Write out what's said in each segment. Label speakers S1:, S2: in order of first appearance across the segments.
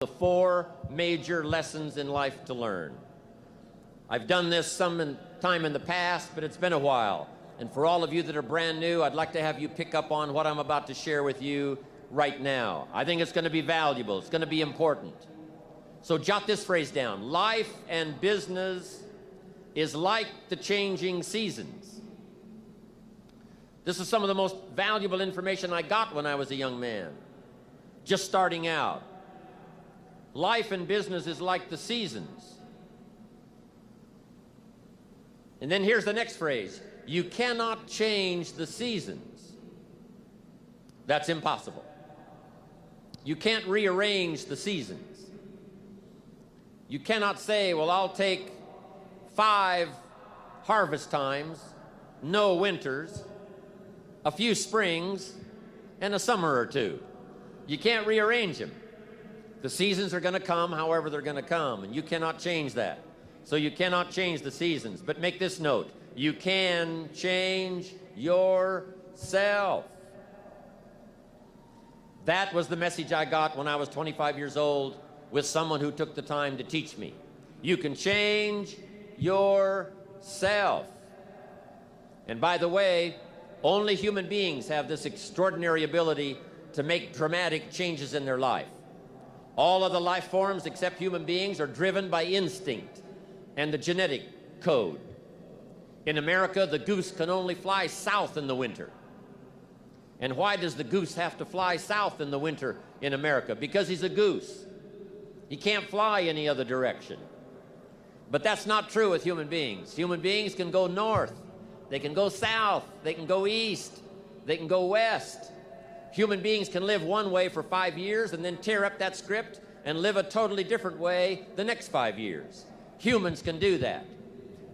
S1: The 4 major lessons in life to learn. I've done this some time in the past, but it's been a while. And for all of you that are brand new, I'd like to have you pick up on what I'm about to share with you right now. I think it's going to be valuable. It's going to be important. So jot this phrase down. Life and business is like the changing seasons. This is some of the most valuable information I got when I was a young man, just starting out. Life and business is like the seasons. And then here's the next phrase. You cannot change the seasons. That's impossible. You can't rearrange the seasons. You cannot say, well, I'll take 5 harvest times, no winters, a few springs, and a summer or 2. You can't rearrange them. The seasons are going to come however they're going to come, and you cannot change that. So you cannot change the seasons. But make this note. You can change yourself. That was the message I got when I was 25 years old with someone who took the time to teach me. You can change yourself. And by the way, only human beings have this extraordinary ability to make dramatic changes in their life. All other life forms except human beings are driven by instinct and the genetic code. In America, the goose can only fly south in the winter. And why does the goose have to fly south in the winter in America? Because he's a goose. He can't fly any other direction. But that's not true with human beings. Human beings can go north. They can go south. They can go east. They can go west. Human beings can live one way for 5 years and then tear up that script and live a totally different way the next 5 years. Humans can do that.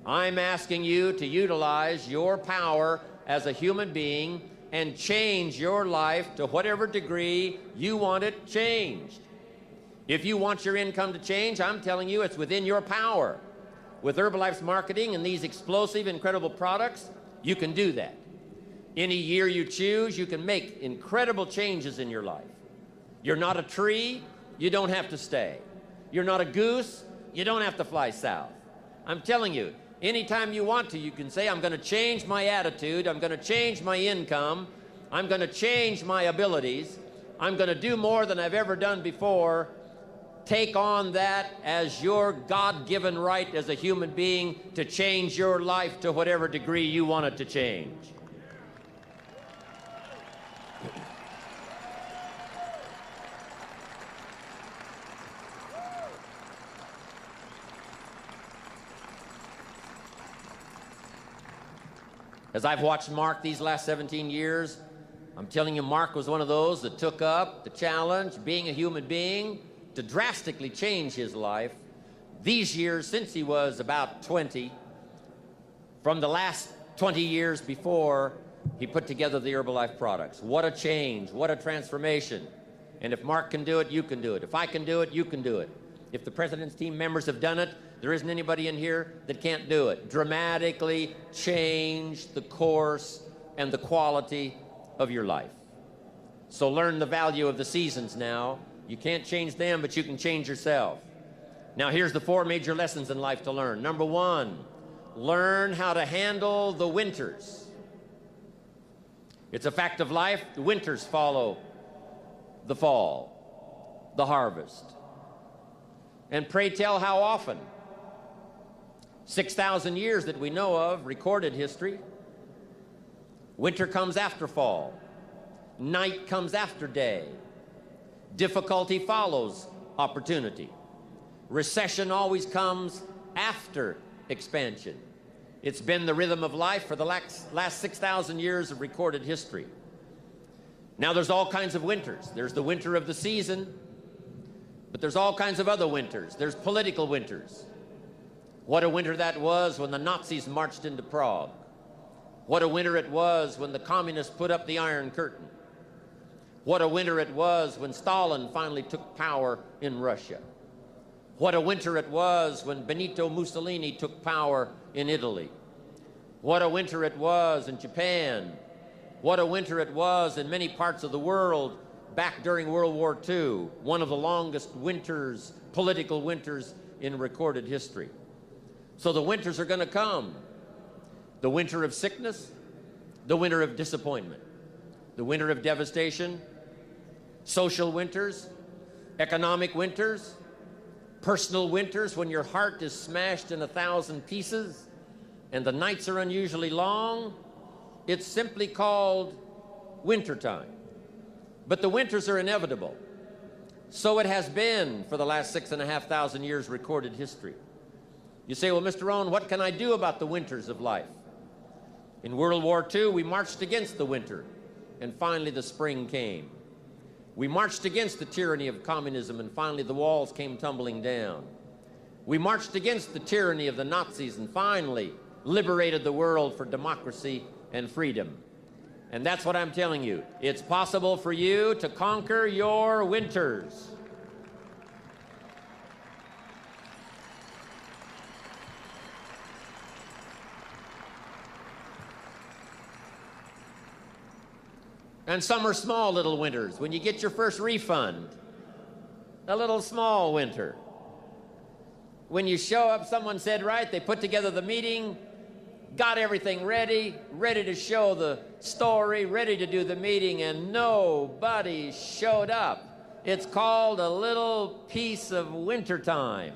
S1: I'm asking you to utilize your power as a human being and change your life to whatever degree you want it changed. If you want your income to change, I'm telling you it's within your power. With Herbalife's marketing and these explosive, incredible products, you can do that. Any year you choose, you can make incredible changes in your life. You're not a tree, you don't have to stay. You're not a goose, you don't have to fly south. I'm telling you, anytime you want to, you can say, I'm going to change my attitude, I'm going to change my income, I'm going to change my abilities, I'm going to do more than I've ever done before. Take on that as your God-given right as a human being to change your life to whatever degree you want it to change. As I've watched Mark these last 17 years, I'm telling you, Mark was one of those that took up the challenge, being a human being, to drastically change his life. These years, since he was about 20, from the last 20 years before he put together the Herbalife products. What a change, what a transformation. And if Mark can do it, you can do it. If I can do it, you can do it. If the President's team members have done it, there isn't anybody in here that can't do it. Dramatically change the course and the quality of your life. So learn the value of the seasons now. You can't change them, but you can change yourself. Now here's the 4 major lessons in life to learn. Number 1, learn how to handle the winters. It's a fact of life. The winters follow the fall, the harvest. And pray tell how often? 6,000 years that we know of, recorded history. Winter comes after fall. Night comes after day. Difficulty follows opportunity. Recession always comes after expansion. It's been the rhythm of life for the last 6,000 years of recorded history. Now there's all kinds of winters. There's the winter of the season, but there's all kinds of other winters. There's political winters. What a winter that was when the Nazis marched into Prague. What a winter it was when the communists put up the Iron Curtain. What a winter it was when Stalin finally took power in Russia. What a winter it was when Benito Mussolini took power in Italy. What a winter it was in Japan. What a winter it was in many parts of the world back during World War II, one of the longest winters, political winters in recorded history. So the winters are going to come. The winter of sickness, the winter of disappointment, the winter of devastation, social winters, economic winters, personal winters when your heart is smashed in 1,000 pieces and the nights are unusually long. It's simply called wintertime. But the winters are inevitable. So it has been for the last 6,500 years recorded history. You say, well, Mr. Rohn, what can I do about the winters of life? In World War II, we marched against the winter, and finally the spring came. We marched against the tyranny of communism, and finally the walls came tumbling down. We marched against the tyranny of the Nazis, and finally liberated the world for democracy and freedom. And that's what I'm telling you. It's possible for you to conquer your winters. And some are small little winters. When you get your first refund, a little small winter. When you show up, someone said, right, they put together the meeting, got everything ready, ready to show the story, ready to do the meeting, and nobody showed up. It's called a little piece of wintertime.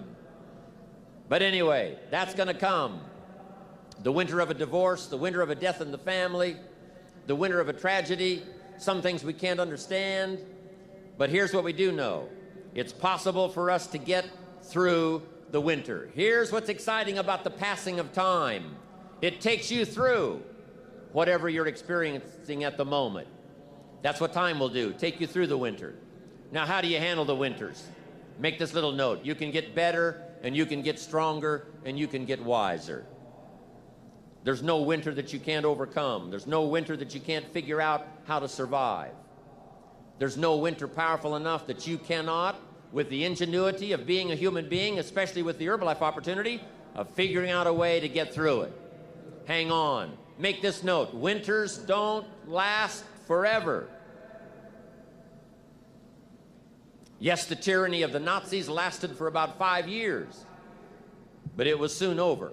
S1: But anyway, that's going to come. The winter of a divorce, the winter of a death in the family, the winter of a tragedy, some things we can't understand. But here's what we do know. It's possible for us to get through the winter. Here's what's exciting about the passing of time. It takes you through whatever you're experiencing at the moment. That's what time will do, take you through the winter. Now, how do you handle the winters? Make this little note. You can get better, and you can get stronger, and you can get wiser. There's no winter that you can't overcome. There's no winter that you can't figure out how to survive. There's no winter powerful enough that you cannot, with the ingenuity of being a human being, especially with the Herbalife opportunity, of figuring out a way to get through it. Hang on. Make this note. Winters don't last forever. Yes, the tyranny of the Nazis lasted for about 5 years, but it was soon over.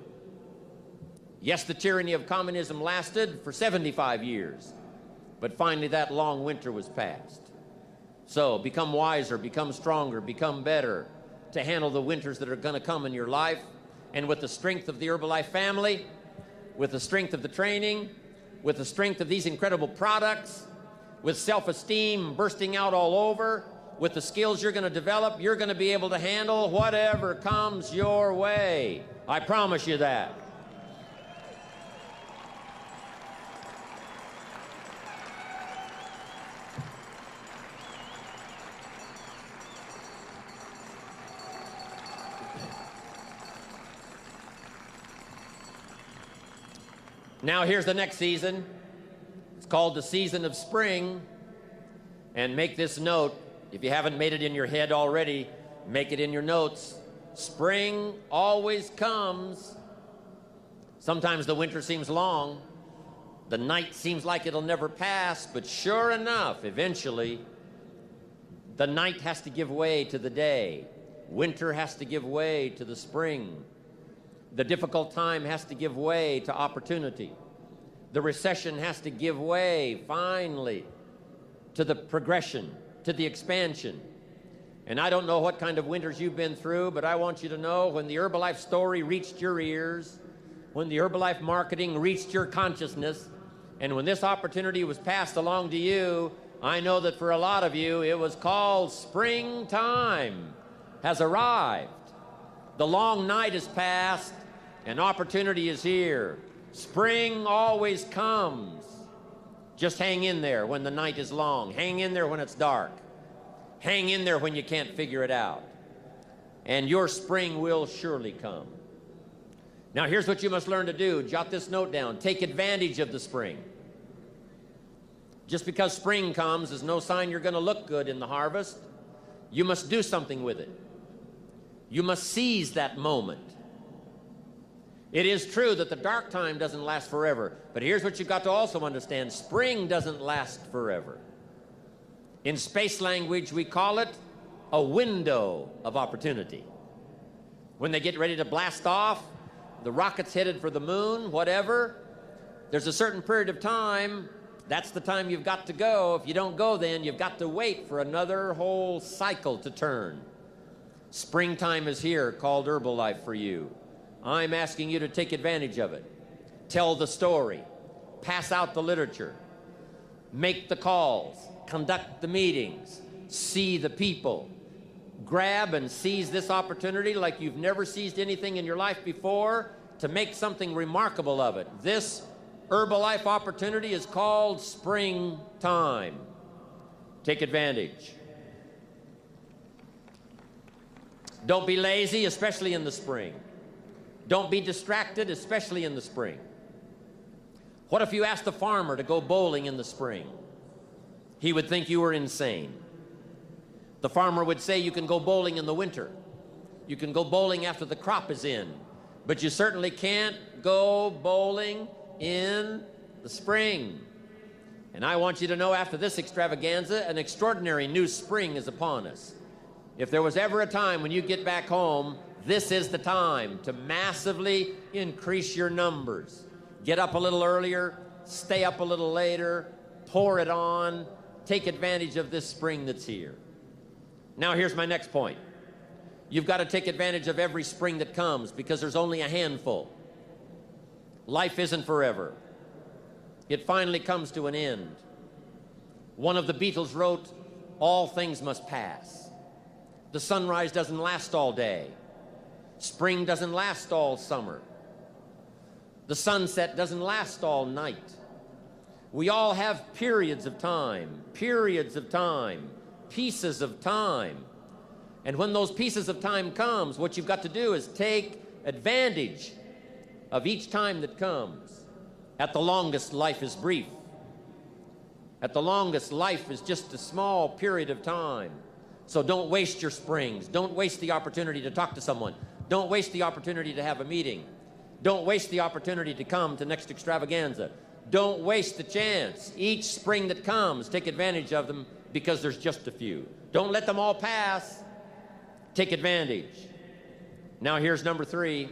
S1: Yes, the tyranny of communism lasted for 75 years, but finally that long winter was past. So become wiser, become stronger, become better to handle the winters that are going to come in your life. And with the strength of the Herbalife family, with the strength of the training, with the strength of these incredible products, with self-esteem bursting out all over, with the skills you're going to develop, you're going to be able to handle whatever comes your way. I promise you that. Now here's the next season. It's called the season of spring. And make this note, if you haven't made it in your head already, make it in your notes. Spring always comes. Sometimes the winter seems long. The night seems like it'll never pass, but sure enough, eventually, the night has to give way to the day. Winter has to give way to the spring. The difficult time has to give way to opportunity. The recession has to give way, finally, to the progression, to the expansion. And I don't know what kind of winters you've been through, but I want you to know when the Herbalife story reached your ears, when the Herbalife marketing reached your consciousness, and when this opportunity was passed along to you, I know that for a lot of you, it was called springtime has arrived. The long night is past, and opportunity is here. Spring always comes. Just hang in there when the night is long. Hang in there when it's dark. Hang in there when you can't figure it out. And your spring will surely come. Now here's what you must learn to do. Jot this note down. Take advantage of the spring. Just because spring comes is no sign you're going to look good in the harvest. You must do something with it. You must seize that moment. It is true that the dark time doesn't last forever, but here's what you've got to also understand. Spring doesn't last forever. In space language, we call it a window of opportunity. When they get ready to blast off, the rocket's headed for the moon, whatever, there's a certain period of time. That's the time you've got to go. If you don't go then, you've got to wait for another whole cycle to turn. Springtime is here, called Herbalife for you. I'm asking you to take advantage of it. Tell the story. Pass out the literature. Make the calls. Conduct the meetings. See the people. Grab and seize this opportunity like you've never seized anything in your life before to make something remarkable of it. This Herbalife opportunity is called springtime. Take advantage. Don't be lazy, especially in the spring. Don't be distracted, especially in the spring. What if you asked a farmer to go bowling in the spring? He would think you were insane. The farmer would say you can go bowling in the winter. You can go bowling after the crop is in. But you certainly can't go bowling in the spring. And I want you to know, after this extravaganza, an extraordinary new spring is upon us. If there was ever a time when you get back home, this is the time to massively increase your numbers. Get up a little earlier, stay up a little later, pour it on, take advantage of this spring that's here. Now here's my next point. You've got to take advantage of every spring that comes because there's only a handful. Life isn't forever. It finally comes to an end. One of the Beatles wrote, "All things must pass." The sunrise doesn't last all day. Spring doesn't last all summer. The sunset doesn't last all night. We all have periods of time, pieces of time. And when those pieces of time comes, what you've got to do is take advantage of each time that comes. At the longest, life is brief. At the longest, life is just a small period of time. So don't waste your springs. Don't waste the opportunity to talk to someone. Don't waste the opportunity to have a meeting. Don't waste the opportunity to come to next extravaganza. Don't waste the chance. Each spring that comes, take advantage of them because there's just a few. Don't let them all pass. Take advantage. Now here's number 3.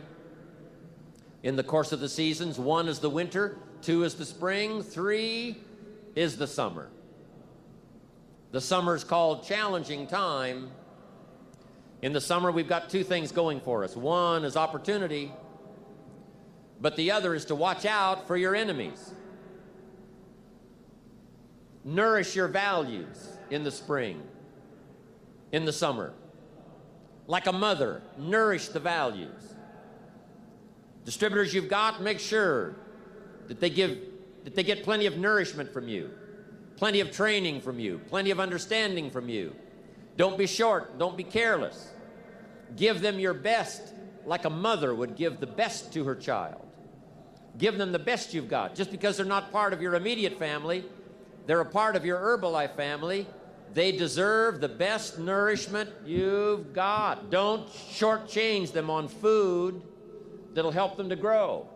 S1: In the course of the seasons, 1 is the winter, 2 is the spring, 3 is the summer. The summer is called challenging time. In the summer, we've got 2 things going for us. 1 is opportunity, but the other is to watch out for your enemies. Nourish your values in the spring, in the summer. Like a mother, nourish the values. Distributors you've got, make sure that they get plenty of nourishment from you, plenty of training from you, plenty of understanding from you. Don't be short, don't be careless. Give them your best like a mother would give the best to her child. Give them the best you've got. Just because they're not part of your immediate family, they're a part of your Herbalife family. They deserve the best nourishment you've got. Don't shortchange them on food that'll help them to grow.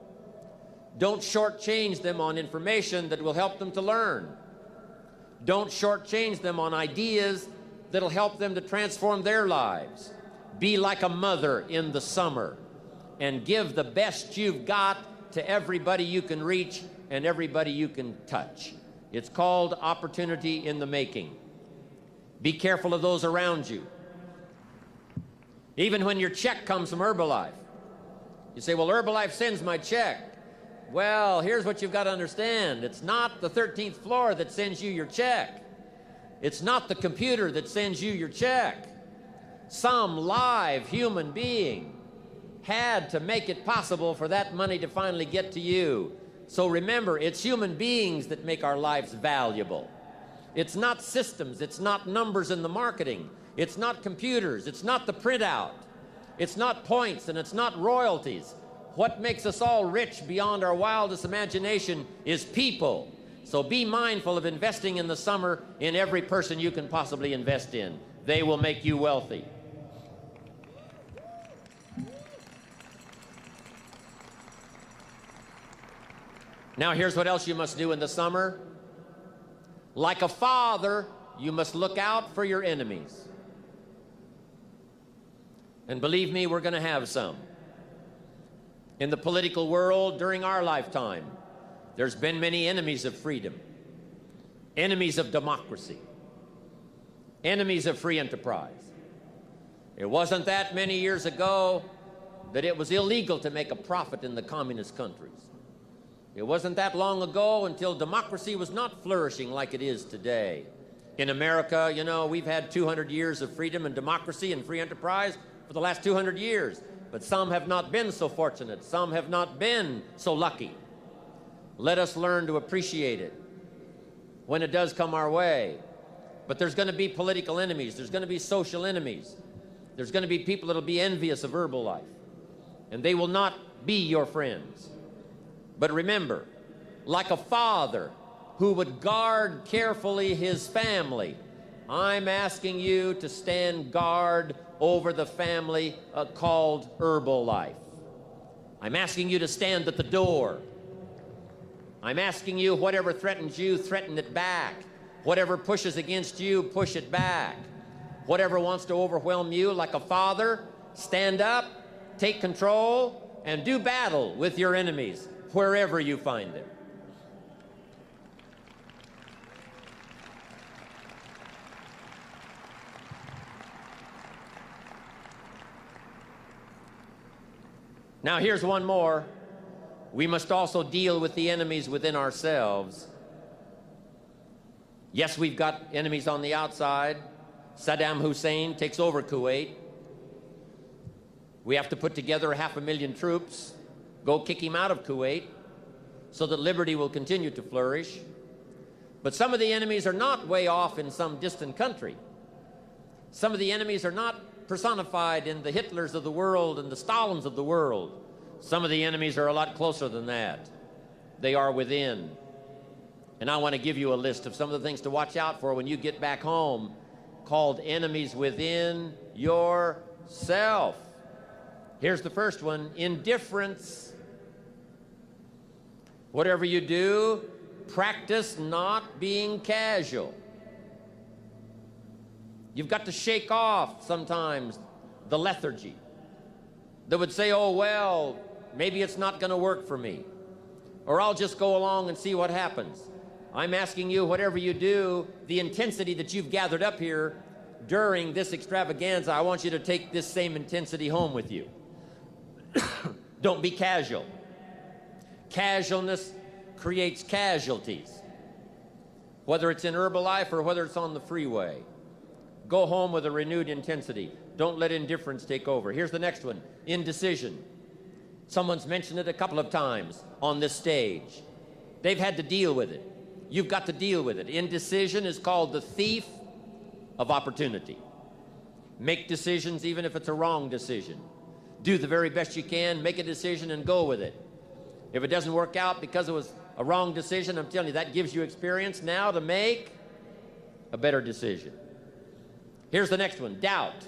S1: Don't shortchange them on information that will help them to learn. Don't shortchange them on ideas that'll help them to transform their lives. Be like a mother in the summer and give the best you've got to everybody you can reach and everybody you can touch. It's called opportunity in the making. Be careful of those around you. Even when your check comes from Herbalife, you say, well, Herbalife sends my check. Well, here's what you've got to understand. It's not the 13th floor that sends you your check. It's not the computer that sends you your check. Some live human being had to make it possible for that money to finally get to you. So remember, it's human beings that make our lives valuable. It's not systems, it's not numbers in the marketing, it's not computers, it's not the printout, it's not points, and it's not royalties. What makes us all rich beyond our wildest imagination is people. So be mindful of investing in the summer in every person you can possibly invest in. They will make you wealthy. Now here's what else you must do in the summer. Like a father you must look out for your enemies. And believe me, we're going to have some. In the political world during our lifetime, there's been many enemies of freedom, enemies of democracy, enemies of free enterprise. It wasn't that many years ago that it was illegal to make a profit in the communist countries. It wasn't that long ago until democracy was not flourishing like it is today. In America, you know, we've had 200 years of freedom and democracy and free enterprise for the last 200 years. But some have not been so fortunate. Some have not been so lucky. Let us learn to appreciate it when it does come our way. But there's going to be political enemies. There's going to be social enemies. There's going to be people that will be envious of Herbalife. And they will not be your friends. But remember, like a father who would guard carefully his family, I'm asking you to stand guard over the family called Herbalife. I'm asking you to stand at the door. I'm asking you, whatever threatens you, threaten it back. Whatever pushes against you, push it back. Whatever wants to overwhelm you, like a father, stand up, take control, and do battle with your enemies wherever you find them. Now, here's one more. We must also deal with the enemies within ourselves. Yes, we've got enemies on the outside. Saddam Hussein takes over Kuwait. We have to put together 500,000 troops, go kick him out of Kuwait so that liberty will continue to flourish. But some of the enemies are not way off in some distant country. Some of the enemies are not personified in the Hitlers of the world and the Stalins of the world. Some of the enemies are a lot closer than that. They are within. And I want to give you a list of some of the things to watch out for when you get back home, called enemies within yourself. Here's the first one: indifference. Whatever you do, practice not being casual. You've got to shake off sometimes the lethargy that would say, oh, well, maybe it's not going to work for me, or I'll just go along and see what happens. I'm asking you, whatever you do, the intensity that you've gathered up here during this extravaganza, I want you to take this same intensity home with you. Don't be casual. Casualness creates casualties, whether it's in Herbalife or whether it's on the freeway. Go home with a renewed intensity. Don't let indifference take over. Here's the next one: indecision. Someone's mentioned it a couple of times on this stage. They've had to deal with it. You've got to deal with it. Indecision is called the thief of opportunity. Make decisions even if it's a wrong decision. Do the very best you can, make a decision and go with it. If it doesn't work out because it was a wrong decision, I'm telling you, that gives you experience now to make a better decision. Here's the next one: doubt.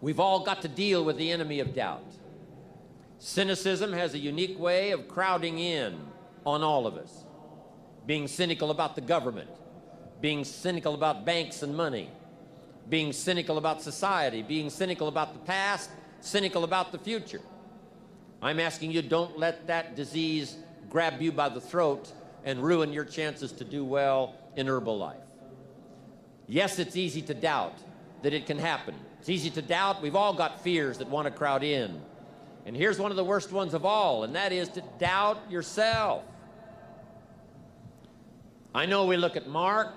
S1: We've all got to deal with the enemy of doubt. Cynicism has a unique way of crowding in on all of us. Being cynical about the government, being cynical about banks and money, being cynical about society, being cynical about the past, cynical about the future. I'm asking you, don't let that disease grab you by the throat and ruin your chances to do well in Herbalife. Yes, it's easy to doubt that it can happen. It's easy to doubt. We've all got fears that want to crowd in. And here's one of the worst ones of all, and that is to doubt yourself. I know we look at Mark,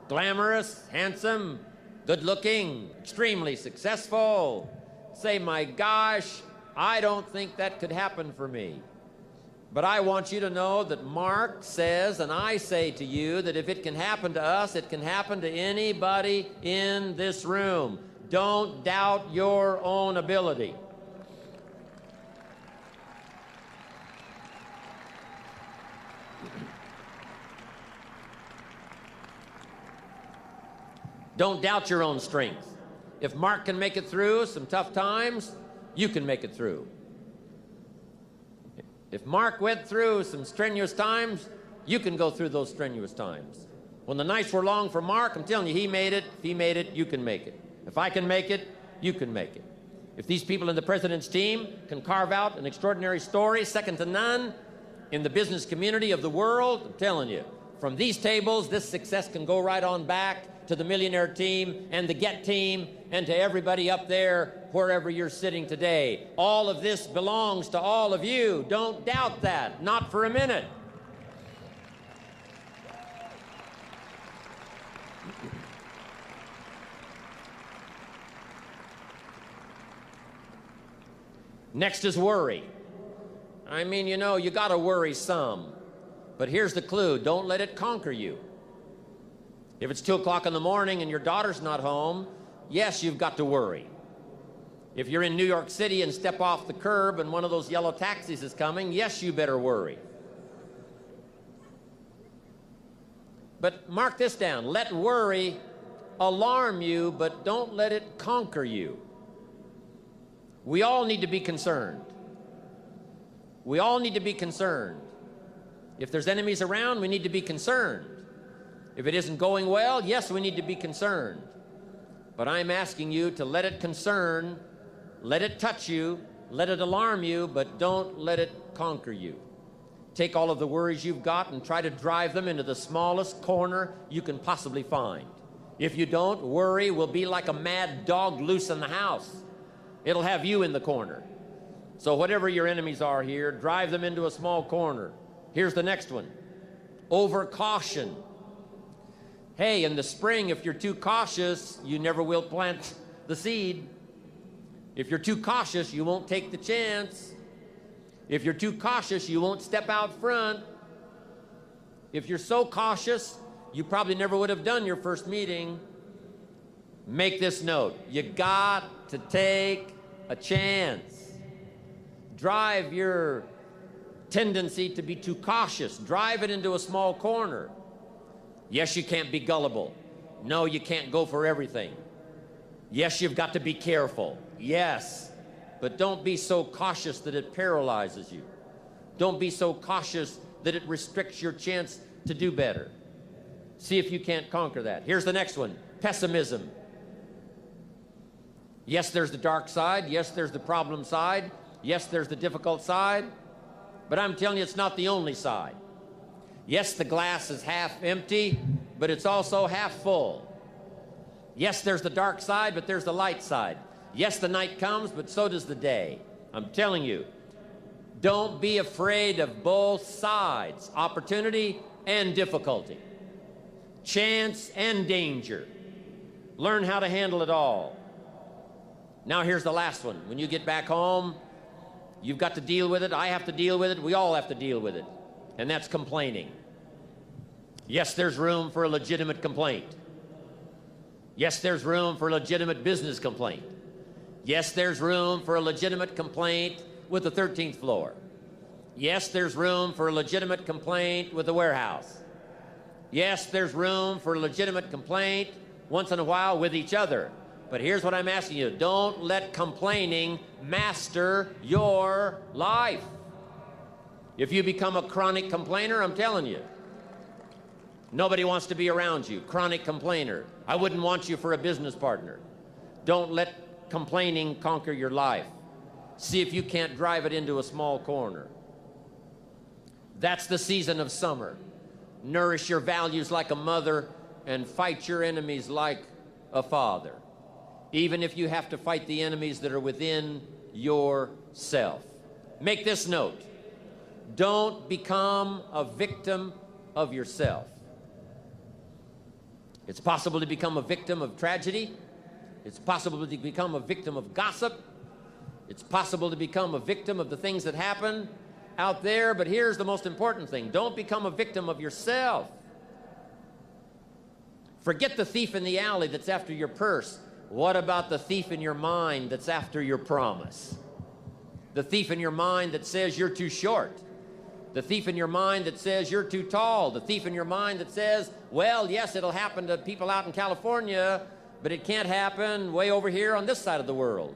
S1: glamorous, handsome, good-looking, extremely successful. Say, my gosh, I don't think that could happen for me. But I want you to know that Mark says, and I say to you, that if it can happen to us, it can happen to anybody in this room. Don't doubt your own ability. Don't doubt your own strength. If Mark can make it through some tough times, you can make it through. If Mark went through some strenuous times, you can go through those strenuous times. When the nights were long for Mark, I'm telling you, he made it. If he made it, you can make it. If I can make it, you can make it. If these people in the president's team can carve out an extraordinary story, second to none, in the business community of the world, I'm telling you, from these tables, this success can go right on back to the millionaire team and the Get team and to everybody up there, wherever you're sitting today. All of this belongs to all of you. Don't doubt that, not for a minute. Next is worry. I mean, you know, you got to worry some. But here's the clue. Don't let it conquer you. If it's 2 o'clock in the morning and your daughter's not home, yes, you've got to worry. If you're in New York City and step off the curb and one of those yellow taxis is coming, yes, you better worry. But mark this down. Let worry alarm you, but don't let it conquer you. We all need to be concerned. We all need to be concerned. If there's enemies around, we need to be concerned. If it isn't going well, yes, we need to be concerned. But I'm asking you to let it concern, let it touch you, let it alarm you, but don't let it conquer you. Take all of the worries you've got and try to drive them into the smallest corner you can possibly find. If you don't, worry will be like a mad dog loose in the house. It'll have you in the corner. So whatever your enemies are here, drive them into a small corner. Here's the next one. Over caution. Hey, in the spring, if you're too cautious, you never will plant the seed. If you're too cautious, you won't take the chance. If you're too cautious, you won't step out front. If you're so cautious, you probably never would have done your first meeting. Make this note. You got to take a chance. Drive your tendency to be too cautious. Drive it into a small corner. Yes, you can't be gullible. No, you can't go for everything. Yes, you've got to be careful. Yes, but don't be so cautious that it paralyzes you. Don't be so cautious that it restricts your chance to do better. See if you can't conquer that. Here's the next one. Pessimism. Yes, there's the dark side. Yes, there's the problem side. Yes, there's the difficult side. But I'm telling you, it's not the only side. Yes, the glass is half empty, but it's also half full. Yes, there's the dark side, but there's the light side. Yes, the night comes, but so does the day. I'm telling you, don't be afraid of both sides, opportunity and difficulty, chance and danger. Learn how to handle it all. Now here's the last one. When you get back home, you've got to deal with it. I have to deal with it. We all have to deal with it. And that's complaining. Yes, there's room for a legitimate complaint. Yes, there's room for a legitimate business complaint. Yes, there's room for a legitimate complaint with the 13th floor. Yes, there's room for a legitimate complaint with the warehouse. Yes, there's room for a legitimate complaint once in a while with each other. But here's what I'm asking you. Don't let complaining master your life. If you become a chronic complainer, I'm telling you, nobody wants to be around you. Chronic complainer. I wouldn't want you for a business partner. Don't let complaining conquer your life. See if you can't drive it into a small corner. That's the season of summer. Nourish your values like a mother and fight your enemies like a father. Even if you have to fight the enemies that are within yourself. Make this note. Don't become a victim of yourself. It's possible to become a victim of tragedy. It's possible to become a victim of gossip. It's possible to become a victim of the things that happen out there, but here's the most important thing. Don't become a victim of yourself. Forget the thief in the alley that's after your purse. What about the thief in your mind that's after your promise? The thief in your mind that says you're too short. The thief in your mind that says you're too tall. The thief in your mind that says, well, yes, it'll happen to people out in California, but it can't happen way over here on this side of the world.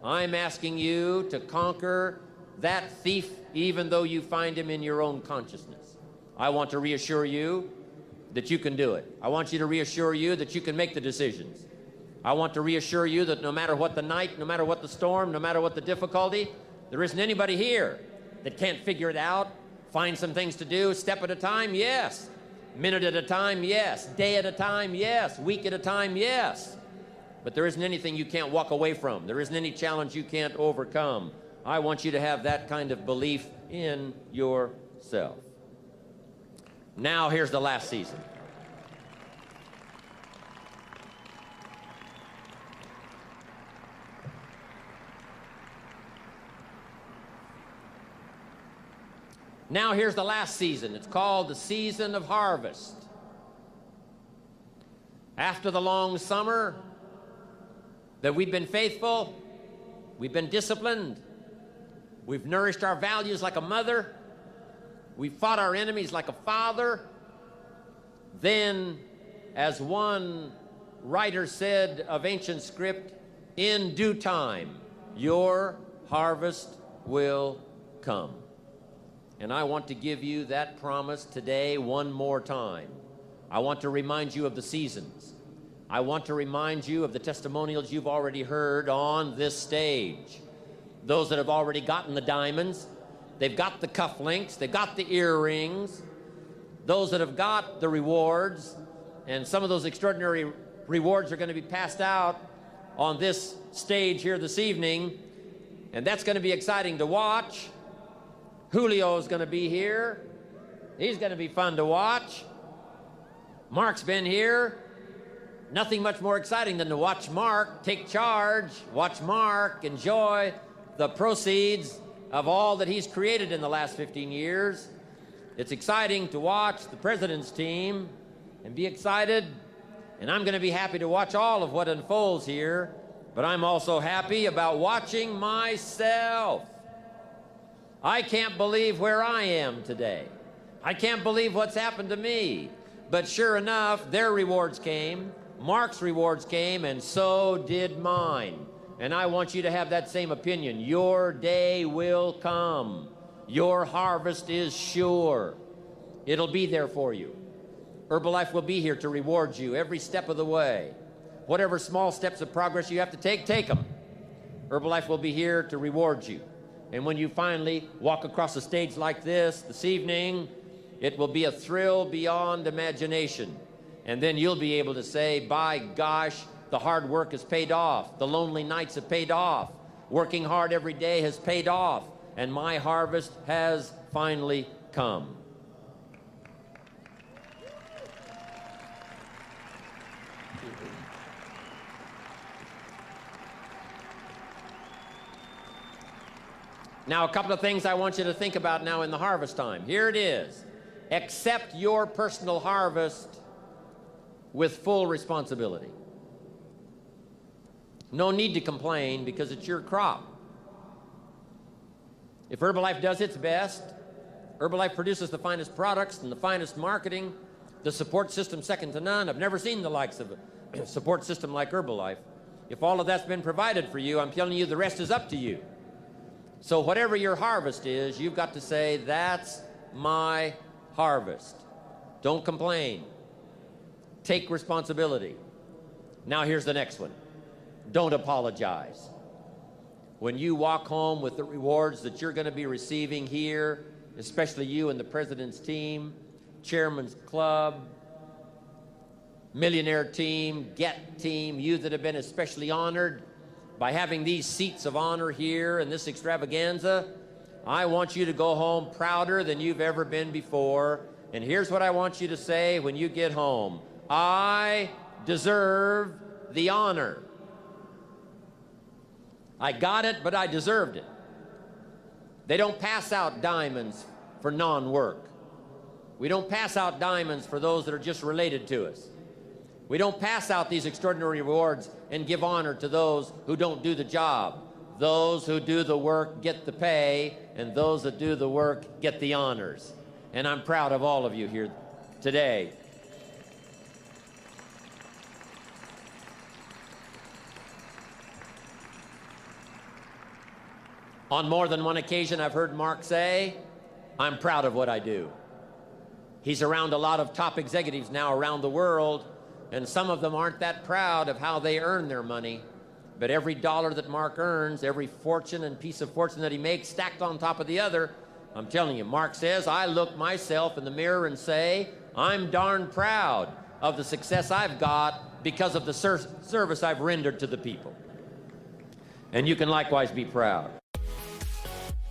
S1: I'm asking you to conquer that thief even though you find him in your own consciousness. I want to reassure you that you can do it. I want you to reassure you that you can make the decisions. I want to reassure you that no matter what the night, no matter what the storm, no matter what the difficulty, there isn't anybody here that can't figure it out, find some things to do, step at a time, yes. Minute at a time, yes. Day at a time, yes. Week at a time, yes. But there isn't anything you can't walk away from. There isn't any challenge you can't overcome. I want you to have that kind of belief in yourself. Now here's the last season. Now here's the last season. It's called the season of harvest. After the long summer that we've been faithful, we've been disciplined, we've nourished our values like a mother, we've fought our enemies like a father, then, as one writer said of ancient script, in due time, your harvest will come. And I want to give you that promise today one more time. I want to remind you of the seasons. I want to remind you of the testimonials you've already heard on this stage. Those that have already gotten the diamonds, they've got the cufflinks, they've got the earrings. Those that have got the rewards, and some of those extraordinary rewards are going to be passed out on this stage here this evening, and that's going to be exciting to watch. Julio's going to be here. He's going to be fun to watch. Mark's been here. Nothing much more exciting than to watch Mark take charge, watch Mark enjoy the proceeds of all that he's created in the last 15 years. It's exciting to watch the president's team and be excited, and I'm going to be happy to watch all of what unfolds here, but I'm also happy about watching myself. I can't believe where I am today. I can't believe what's happened to me. But sure enough, their rewards came, Mark's rewards came, and so did mine. And I want you to have that same opinion. Your day will come. Your harvest is sure. It'll be there for you. Herbalife will be here to reward you every step of the way. Whatever small steps of progress you have to take them. Herbalife will be here to reward you. And when you finally walk across a stage like this evening, it will be a thrill beyond imagination. And then you'll be able to say, by gosh, the hard work has paid off. The lonely nights have paid off. Working hard every day has paid off. And my harvest has finally come. Now, a couple of things I want you to think about now in the harvest time. Here it is. Accept your personal harvest with full responsibility. No need to complain because it's your crop. If Herbalife does its best, Herbalife produces the finest products and the finest marketing, the support system second to none. I've never seen the likes of a support system like Herbalife. If all of that's been provided for you, I'm telling you the rest is up to you. So whatever your harvest is, you've got to say, that's my harvest. Don't complain. Take responsibility. Now here's the next one. Don't apologize. When you walk home with the rewards that you're going to be receiving here, especially you and the president's team, chairman's club, millionaire team, get team, you that have been especially honored by having these seats of honor here in this extravaganza, I want you to go home prouder than you've ever been before. And here's what I want you to say when you get home. I deserve the honor. I got it, but I deserved it. They don't pass out diamonds for non-work. We don't pass out diamonds for those that are just related to us. We don't pass out these extraordinary rewards and give honor to those who don't do the job. Those who do the work get the pay, and those that do the work get the honors. And I'm proud of all of you here today. On more than one occasion, I've heard Mark say, I'm proud of what I do. He's around a lot of top executives now around the world, and some of them aren't that proud of how they earn their money. But every dollar that Mark earns, every fortune and piece of fortune that he makes stacked on top of the other, I'm telling you, Mark says, I look myself in the mirror and say, I'm darn proud of the success I've got because of the service I've rendered to the people. And you can likewise be proud.